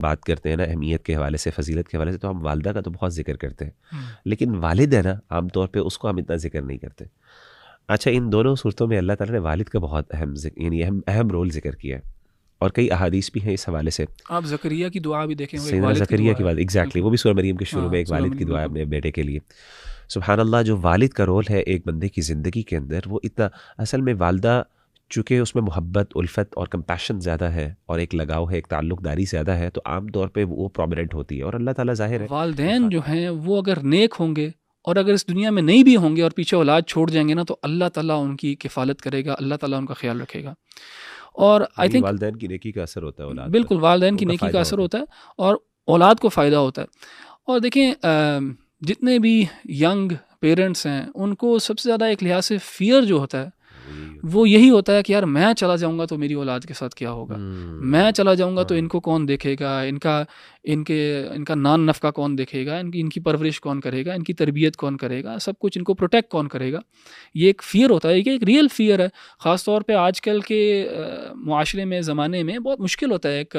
بات کرتے ہیں نا اہمیت کے حوالے سے، فضیلت کے حوالے سے، تو ہم والدہ کا تو بہت ذکر کرتے ہیں، لیکن والد ہے نا عام طور پہ اس کو ہم اتنا ذکر نہیں کرتے۔ اچھا، ان دونوں صورتوں میں اللہ تعالیٰ نے والد کا بہت یعنی اہم رول ذکر کیا ہے، اور کئی احادیث بھی ہیں اس حوالے سے۔ آپ زکریا کی دعا بھی دیکھیں، وہ ایک سیدنا والد کی زکریا دعا کی ہے۔ بات ایگزیکٹلی، بالکل، وہ بھی سورہ مریم کے شروع ہاں، میں ایک سورہ والد کی مریم، دعا ہے بالکل اپنے بیٹے کے لیے۔ سبحان اللہ، جو والد کا رول ہے ایک بندے کی زندگی کے اندر، وہ اتنا اصل میں والدہ چونکہ اس میں محبت، الفت اور کمپیشن زیادہ ہے، اور ایک لگاؤ ہے، ایک تعلق داری زیادہ ہے، تو عام طور پہ وہ پرومیننٹ ہوتی ہے، اور اللہ تعالیٰ ظاہر ہے والدین جو ہیں وہ اگر نیک ہوں گے اور اگر اس دنیا میں نہیں بھی ہوں گے اور پیچھے اولاد چھوڑ جائیں گے نا، تو اللہ تعالیٰ ان کی کفالت کرے گا، اللہ تعالیٰ ان کا خیال رکھے گا۔ اور آئی یعنی تھنک والدین کی نیکی کا اثر ہوتا ہے اولاد پر، بالکل والدین ان کی کا نیکی فائدہ کا اثر ہوتا ہوتا ہے اور اولاد کو فائدہ ہوتا ہے۔ اور دیکھیں جتنے بھی ینگ پیرنٹس ہیں ان کو سب سے زیادہ ایک لحاظ سے فیئر جو ہوتا ہے وہ یہی ہوتا ہے کہ یار میں چلا جاؤں گا تو میری اولاد کے ساتھ کیا ہوگا، میں چلا جاؤں گا تو ان کو کون دیکھے گا، ان کا نان نفقہ کون دیکھے گا، ان کی پرورش کون کرے گا، ان کی تربیت کون کرے گا، سب کچھ ان کو پروٹیکٹ کون کرے گا۔ یہ ایک فیئر ہوتا ہے، یہ ایک ریئل فیئر ہے۔ خاص طور پہ آج کل کے معاشرے میں، زمانے میں بہت مشکل ہوتا ہے ایک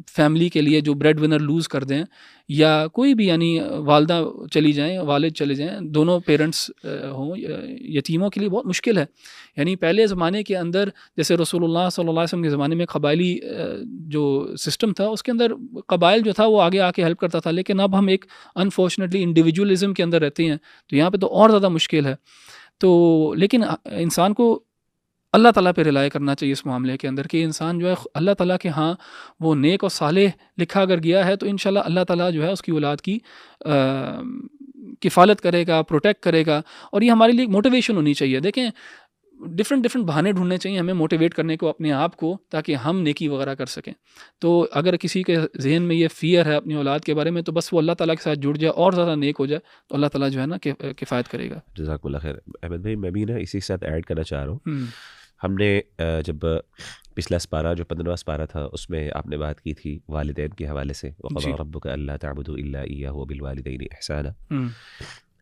فیملی کے لیے جو بریڈ ونر لوز کر دیں، یا کوئی بھی یعنی والدہ چلی جائیں، والد چلے جائیں، دونوں پیرنٹس ہوں، یتیموں کے لیے بہت مشکل ہے۔ یعنی پہلے زمانے کے اندر جیسے رسول اللہ صلی اللہ علیہ وسلم کے زمانے میں قبائلی جو سسٹم تھا اس کے اندر قبائل جو تھا وہ آگے آ کے ہیلپ کرتا تھا، لیکن اب ہم ایک انفارچونیٹلی انڈیویجولزم کے اندر رہتے ہیں، تو یہاں پہ تو اور زیادہ مشکل ہے۔ تو لیکن انسان کو اللہ تعالیٰ پہ رلائے کرنا چاہیے اس معاملے کے اندر، کہ انسان جو ہے اللہ تعالیٰ کے ہاں وہ نیک اور صالح لکھا اگر گیا ہے تو انشاءاللہ اللہ تعالیٰ جو ہے اس کی اولاد کی کفالت کرے گا، پروٹیکٹ کرے گا۔ اور یہ ہمارے لیے ایک موٹیویشن ہونی چاہیے۔ دیکھیں ڈفرینٹ بہانے ڈھونڈنے چاہیے ہمیں موٹیویٹ کرنے کو اپنے آپ کو، تاکہ ہم نیکی وغیرہ کر سکیں۔ تو اگر کسی کے ذہن میں یہ فیئر ہے اپنی اولاد کے بارے میں، تو بس وہ اللہ تعالیٰ کے ساتھ جڑ جائے اور زیادہ نیک ہو جائے، تو اللہ تعالیٰ جو ہے نا کفایت کرے گا۔ جزاک اللہ خیر۔ احمد بھائی، میں بھی نا اسی کے ساتھ ایڈ کرنا چاہ رہا ہوں۔ ہم نے جب پچھلا سپارہ جو 15واں سپارہ تھا اس میں آپ نے بات کی تھی والدین کے حوالے سے، وَقَضَىٰ رَبُّكَ أَلَّا تَعْبُدُوا إِلَّا إِيَّاهُ وَبِالْوَالِدَيْنِ إِحْسَانًا۔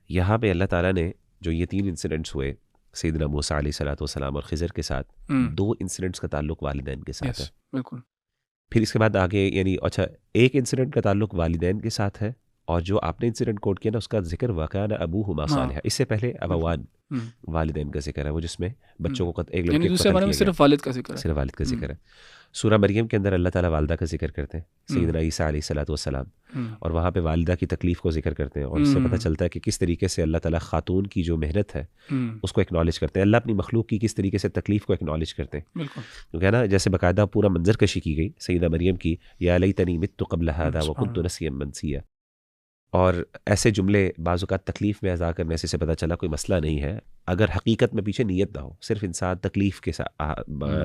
یہاں پہ اللہ تعالیٰ نے جو یہ 3 انسیڈنٹس ہوئے سیدنا موسیٰ علیہ السلام اور خضر کے ساتھ، 2 انسیڈنٹس کا تعلق والدین کے ساتھ ہے۔ بالکل۔ پھر اس کے بعد آگے یعنی اچھا ایک انسیڈنٹ کا تعلق والدین کے ساتھ ہے، اور جو آپ نے انسیڈنٹ کوٹ کیا نا اس کا ذکر وَكَانَ أَبُوهُمَا صَالِحًا، اس سے پہلے ابوان والدین کا ذکر ہے، وہ جس میں بچوں کو ایک لڑکے کو قتل کیا گیا، صرف والد کا ذکر ہے، صرف والد کا ذکر ہے۔ سورہ مریم کے اندر اللہ تعالیٰ والدہ کا ذکر کرتے ہیں، سیدنا عیسیٰ علیہ السلام، اور وہاں پہ والدہ کی تکلیف کو ذکر کرتے ہیں، اور اس سے پتہ چلتا ہے کہ کس طریقے سے اللہ تعالیٰ خاتون کی جو محنت ہے اس کو اکنالج کرتے ہیں، اللہ اپنی مخلوق کی کس طریقے سے تکلیف کو اکنالج کرتے ہیں، کیونکہ ہے نا جیسے باقاعدہ پورا منظر کشی کی گئی سیدہ مریم کی، یا لیتنی مت قبل ھذا وکنت نسیا منسیا، اور ایسے جملے بعض اوقات تکلیف میں ادا کرنے سے پتہ چلا کوئی مسئلہ نہیں ہے، اگر حقیقت میں پیچھے نیت نہ ہو، صرف انسان تکلیف کے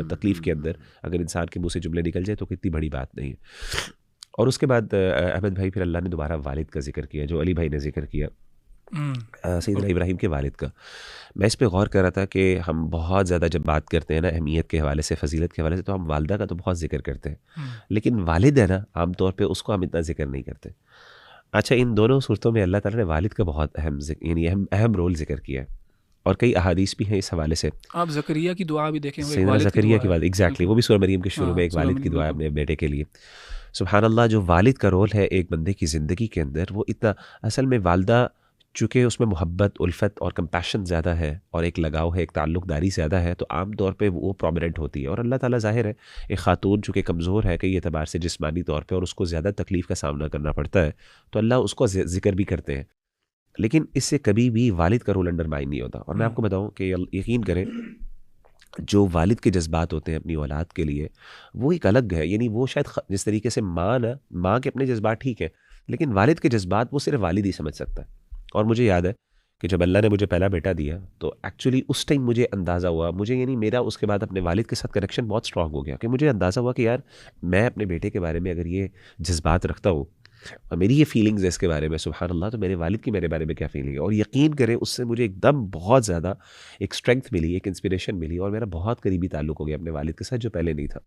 تکلیف کے اندر اگر انسان کے منہ سے جملے نکل جائے تو کتنی بڑی بات نہیں ہے۔ اور اس کے بعد احمد بھائی پھر اللہ نے دوبارہ والد کا ذکر کیا، جو علی بھائی نے ذکر کیا سیدنا ابراہیم کے والد کا۔ میں اس پہ غور کر رہا تھا کہ ہم بہت زیادہ جب بات کرتے ہیں نا اہمیت کے حوالے سے، فضیلت کے حوالے سے، تو ہم والدہ کا تو بہت ذکر کرتے ہیں، لیکن والد ہے نا عام طور پہ اس کو ہم اتنا ذکر نہیں کرتے۔ اچھا، ان دونوں صورتوں میں اللہ تعالیٰ نے والد کا بہت اہم رول ذکر کیا ہے، اور کئی احادیث بھی ہیں اس حوالے سے۔ آپ زکریا کی دعا بھی دیکھیں، سیدنا زکریا کی بات ایگزیکٹلی، وہ بھی سورہ مریم کے شروع میں ایک والد کی دعا ہے اپنے بیٹے کے لیے۔ سبحان اللہ، جو والد کا رول ہے ایک بندے کی زندگی کے اندر، وہ اتنا اصل میں والدہ چونکہ اس میں محبت، الفت اور کمپیشن زیادہ ہے، اور ایک لگاؤ ہے، ایک تعلق داری زیادہ ہے، تو عام طور پہ وہ پرومیننٹ ہوتی ہے، اور اللہ تعالیٰ ظاہر ہے ایک خاتون چونکہ کمزور ہے کئی اعتبار سے جسمانی طور پہ، اور اس کو زیادہ تکلیف کا سامنا کرنا پڑتا ہے، تو اللہ اس کو ذکر بھی کرتے ہیں، لیکن اس سے کبھی بھی والد کا رول انڈرمائن نہیں ہوتا۔ اور میں آپ کو بتاؤں کہ یقین کریں جو والد کے جذبات ہوتے ہیں اپنی اولاد کے لیے، وہ ایک الگ ہے، یعنی وہ شاید جس طریقے سے ماں کے اپنے جذبات ٹھیک ہیں، لیکن والد کے جذبات وہ صرف والد ہی سمجھ سکتا ہے۔ اور مجھے یاد ہے کہ جب اللہ نے مجھے پہلا بیٹا دیا تو ایکچولی اس ٹائم مجھے اندازہ ہوا، یعنی میرا اس کے بعد اپنے والد کے ساتھ کنیکشن بہت اسٹرانگ ہو گیا، کہ مجھے اندازہ ہوا کہ یار میں اپنے بیٹے کے بارے میں اگر یہ جذبات رکھتا ہوں اور میری یہ فیلنگز ہے اس کے بارے میں، سبحان اللہ، تو میرے والد کی میرے بارے میں کیا فیلنگ ہے۔ اور یقین کریں اس سے مجھے ایک دم بہت زیادہ ایک اسٹرینگتھ ملی، ایک انسپریشن ملی، اور میرا بہت قریبی تعلق ہو گیا اپنے والد کے ساتھ جو پہلے نہیں تھا۔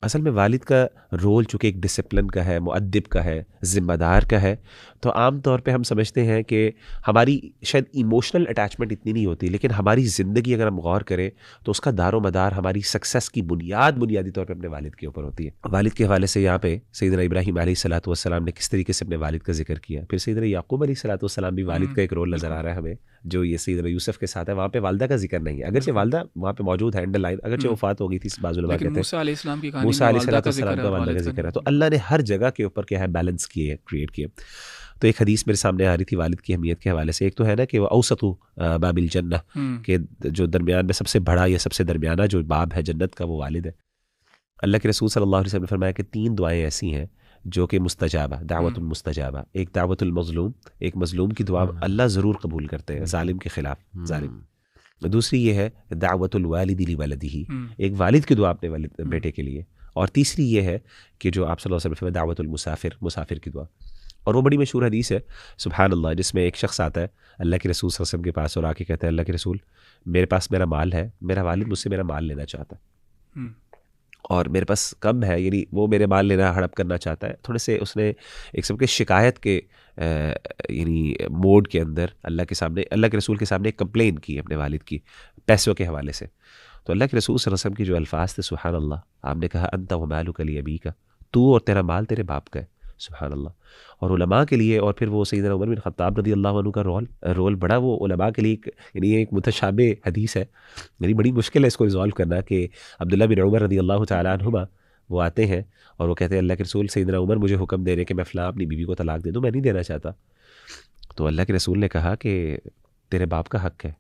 اصل میں والد کا رول چونکہ ایک ڈسپلن کا ہے، مؤدب کا ہے، ذمہ دار کا ہے، تو عام طور پہ ہم سمجھتے ہیں کہ ہماری شاید ایموشنل اٹیچمنٹ اتنی نہیں ہوتی، لیکن ہماری زندگی اگر ہم غور کریں تو اس کا دار و مدار ہماری سکسیس کی بنیادی طور پہ اپنے والد کے اوپر ہوتی ہے۔ والد کے حوالے سے یہاں پہ سیدنا ابراہیم علیہ الصلوۃ والسلام نے کس طریقے سے اپنے والد کا ذکر کیا، پھر سیدنا یعقوب علیہ الصلوۃ والسلام بھی والد کا ایک رول نظر آ رہا ہے ہمیں، جو یہ سیدنا یوسف کے ساتھ ہے، وہاں پہ والدہ کا ذکر نہیں ہے، اگرچہ والدہ وہاں پہ موجود ہے انڈر لائن، اگرچہ وفات ہو گئی تھی، بعض علماء کہتے ہیں موسیٰ علیہ السلام کی کہانی موسیٰ علیہ والدہ کا السلام کا والدہ کا ذکر ہے، تو ہے۔ اللہ نے ہر جگہ کے اوپر کیا ہے بیلنس کیے، کریٹ کیے۔ تو ایک حدیث میرے سامنے آ رہی تھی والد کی اہمیت کے حوالے سے، ایک تو ہے نا کہ وہ اوسط باب الجنہ، کہ جو درمیان میں سب سے بڑا یا سب سے درمیانہ جو باب ہے جنت کا وہ والد ہے۔ اللہ کے رسول صلی اللہ علیہ وسلم نے فرمایا کہ 3 دعائیں ایسی ہیں جو کہ مستجابہ، دعوت المستجابہ، ایک دعوت المظلوم، ایک مظلوم کی دعا اللہ ضرور قبول کرتے ہیں ظالم کے خلاف، ظالم۔ دوسری یہ ہے دعوت الوالد لولدہ، ایک والد کی دعا اپنے بیٹے کے لیے، اور تیسری یہ ہے کہ جو آپ صلی اللہ علیہ وسلم دعوت المسافر، مسافر کی دعا۔ اور وہ بڑی مشہور حدیث ہے سبحان اللہ، جس میں ایک شخص آتا ہے اللہ کے رسول صلی اللہ علیہ وسلم کے پاس اور آ کے کہتا ہے اللہ کے رسول میرے پاس میرا مال ہے، میرا والد مجھ سے میرا مال لینا چاہتا ہے اور میرے پاس کم ہے، یعنی وہ میرے مال لینا ہڑپ کرنا چاہتا ہے۔ تھوڑے سے اس نے ایک قسم کے شکایت کے یعنی موڈ کے اندر اللہ کے سامنے، اللہ کے رسول کے سامنے ایک کمپلین کی اپنے والد کی پیسوں کے حوالے سے۔ تو اللہ کے رسول صلی اللہ علیہ وسلم کی جو الفاظ تھے سبحان اللہ، آپ نے کہا انت ومالک لابیک، تو اور تیرا مال تیرے باپ کا ہے، سبحان اللہ۔ اور علماء کے لیے، اور پھر وہ سیدنا عمر بن خطاب رضی اللہ عنہ کا رول بڑا، وہ علماء کے لیے یعنی یہ ایک متشابہ حدیث ہے، یعنی بڑی مشکل ہے اس کو ریزالو کرنا، کہ عبداللہ بن عمر رضی اللہ تعالیٰ عنہما وہ آتے ہیں اور وہ کہتے ہیں اللہ کے رسول سیدنا عمر مجھے حکم دے رہے کہ میں فلاں اپنی بیوی کو طلاق دے دوں، میں نہیں دینا چاہتا۔ تو اللہ کے رسول نے کہا کہ تیرے باپ کا حق ہے،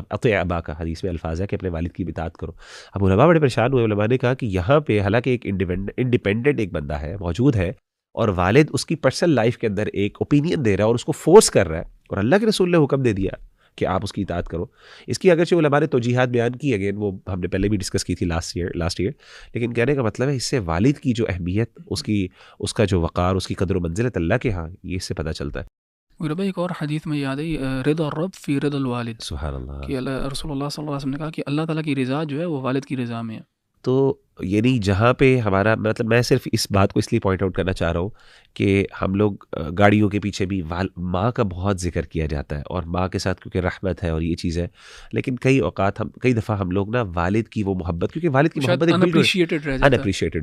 اطیع ابا کا حدیث میں الفاظ ہے کہ اپنے والد کی اطاعت کرو۔ اب علماء بڑے پریشان ہوئے، علماء نے کہا کہ یہاں پہ حالانکہ ایک انڈیپینڈنٹ ایک بندہ ہے، موجود ہے، اور والد اس کی پرسنل لائف کے اندر ایک اوپینین دے رہا ہے اور اس کو فورس کر رہا ہے، اور اللہ کے رسول نے حکم دے دیا کہ آپ اس کی اطاعت کرو۔ اس کی اگرچہ علماء نے توجیحات بیان کی، اگین وہ ہم نے پہلے بھی ڈسکس کی تھی لاسٹ ایئر، لیکن کہنے کا مطلب ہے اس سے والد کی جو اہمیت، اس کا جو وقار، اس کی قدر و منزلت اللہ کے ہاں، یہ اس سے پتہ چلتا ہے۔ ربا ایک اور حدیث میں یاد ہے رضا الرب فی رضا الوالد، سبحان اللہ، کہ رسول اللہ صلی اللہ علیہ وسلم نے کہا کہ اللہ تعالیٰ کی رضا جو ہے وہ والد کی رضا میں ہے۔ تو یعنی جہاں پہ ہمارا مطلب، میں صرف اس بات کو اس لیے پوائنٹ آؤٹ کرنا چاہ رہا ہوں کہ ہم لوگ گاڑیوں کے پیچھے بھی ماں کا بہت ذکر کیا جاتا ہے، اور ماں کے ساتھ کیونکہ رحمت ہے اور یہ چیز ہے، لیکن کئی دفعہ ہم لوگ نا والد کی وہ محبت، کیونکہ والد کی محبت انپریشیٹڈ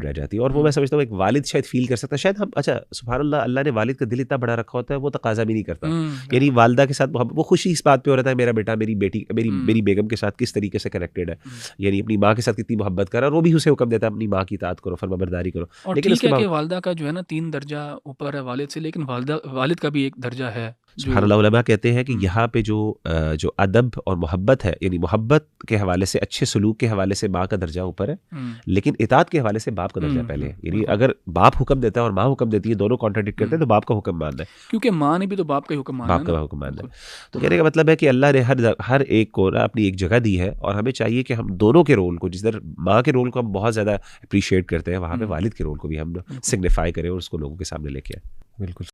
رہ جاتی ہے، اور وہ میں سمجھتا ہوں ایک والد شاید فیل کر سکتا ہے، شاید ہم اچھا سبحان اللہ نے والد کا دل اتنا بڑا رکھا ہوتا ہے وہ تقاضا بھی نہیں کرتا، یعنی والدہ کے ساتھ محبت، وہ خوشی اس بات پہ ہو رہتا ہے میرا بیٹا میری بیٹی میری بیگم کے ساتھ کس طریقے سے کنیکٹڈ ہے، یعنی اپنی ماں کے ساتھ کتنی محبت کر رہا ہے، اور وہ بھی اسے حکم دیتا ہے اپنی ماں کی اطاعت کرو، فرما برداری کرو۔ اور لیکن ٹھیک ہے کہ والدہ کا جو ہے نا 3 درجہ اوپر ہے والد سے، لیکن والد کا بھی ایک درجہ ہے۔ سبحان اللہ، علماء کہتے ہیں کہ یہاں پہ جو ادب اور محبت ہے، یعنی محبت کے حوالے سے، اچھے سلوک کے حوالے سے ماں کا درجہ اوپر ہے، لیکن اطاعت کے حوالے سے باپ کا درجہ پہلے ہے، یعنی اگر باپ حکم دیتا ہے اور ماں حکم دیتی ہے، دونوں کانٹراڈکٹ کرتے ہیں، تو باپ کا حکم ماننا ہے، کیونکہ ماں نے بھی تو باپ کا حکم ماننا ہے۔ تو کہنے کا مطلب ہے کہ اللہ نے ہر ایک کو نا اپنی ایک جگہ دی ہے، اور ہمیں چاہیے کہ ہم دونوں کے رول کو، جس طرح ماں کے رول کو ہم بہت زیادہ اپریشیٹ کرتے ہیں، وہاں پہ والد کے رول کو بھی ہم سگنیفائی کریں اور اس کو لوگوں کے سامنے لے کے آئیں۔ بالکل۔